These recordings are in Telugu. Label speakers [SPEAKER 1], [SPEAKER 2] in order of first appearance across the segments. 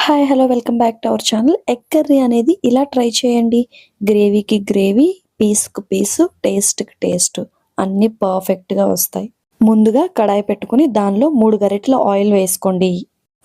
[SPEAKER 1] Hi hello welcome back to our channel. Egg curry అనేది ఇలా ట్రై చేయండి. గ్రేవీకి గ్రేవీ, పీస్‌కి పీసు, టేస్ట్‌కి టేస్ట్ అన్నీ పర్ఫెక్ట్‌గా వస్తాయి. ముందుగా కడాయి పెట్టుకొని దానిలో 3 గరిటెల ఆయిల్ వేసుకోండి.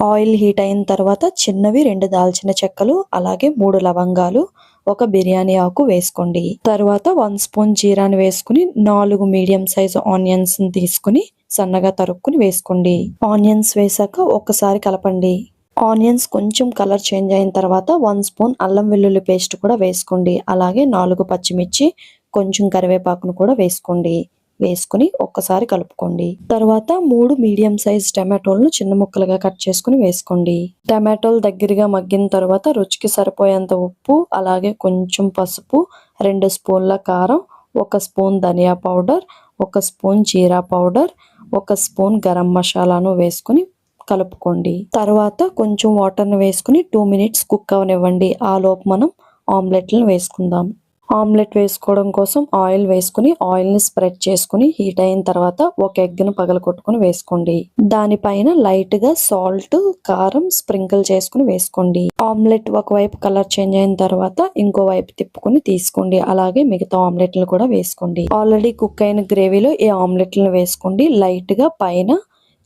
[SPEAKER 1] ఆయిల్ హీట్ అయిన తర్వాత చిన్నవి 2 దాల్చిన చెక్కలు, అలాగే 3 లవంగాలు, ఒక బిర్యానీ ఆకు వేసుకోండి. తర్వాత 1 స్పూన్ జీరాని వేసుకుని 4 మీడియం సైజు ఆనియన్స్‌ని తీసుకుని సన్నగా తరుక్కుని వేసుకోండి. ఆనియన్స్ వేశాక ఒక్కసారి కలపండి. ఆనియన్స్ కొంచెం కలర్ చేంజ్ అయిన తర్వాత 1 స్పూన్ అల్లం వెల్లుల్లి పేస్ట్ కూడా వేసుకోండి. అలాగే 4 పచ్చిమిర్చి, కొంచెం కరివేపాకును కూడా వేసుకోండి. వేసుకుని ఒక్కసారి కలుపుకోండి. తర్వాత 3 మీడియం సైజ్ టమాటోలను చిన్న ముక్కలుగా కట్ చేసుకుని వేసుకోండి. టమాటోలు దగ్గరగా మగ్గిన తర్వాత రుచికి సరిపోయేంత ఉప్పు, అలాగే కొంచెం పసుపు, 2 స్పూన్ల కారం, 1 స్పూన్ ధనియా పౌడర్, 1 స్పూన్ జీరా పౌడర్, 1 స్పూన్ గరం మసాలాను వేసుకుని కలుపుకోండి. తర్వాత కొంచెం వాటర్‌ని వేసుకుని 2 మినిట్స్ కుక్ అవ్వనివ్వండి. ఆలోపు మనం ఆమ్లెట్‌లను వేసుకుందాం. ఆమ్లెట్ వేసుకోవడం కోసం ఆయిల్ వేసుకుని ఆయిల్‌ని స్ప్రెడ్ చేసుకుని హీట్ అయిన తర్వాత ఒక ఎగ్‌ను పగలగొట్టుకొని వేసుకోండి. దానిపైన లైట్‌గా సాల్ట్, కారం స్ప్రింకిల్ చేసుకుని వేసుకోండి. ఆమ్లెట్ ఒకవైపు కలర్ చేంజ్ అయిన తర్వాత ఇంకో వైపు తిప్పుకొని తీసుకోండి. అలాగే మిగతా ఆమ్లెట్‌లను కూడా వేసుకోండి. ఆల్రెడీ కుక్ అయిన గ్రేవీలో ఈ ఆమ్లెట్‌లను వేసుకోండి. లైట్‌గా పైన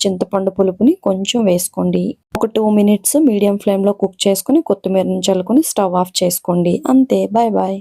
[SPEAKER 1] చింతపండు పులుపుని కొంచెం వేసుకోండి. ఒక 2 మినిట్స్ మీడియం ఫ్లేమ్‌లో కుక్ చేసుకుని కొత్తిమీరని చల్లుకొని స్టవ్ ఆఫ్ చేసుకోండి. అంతే. Bye bye.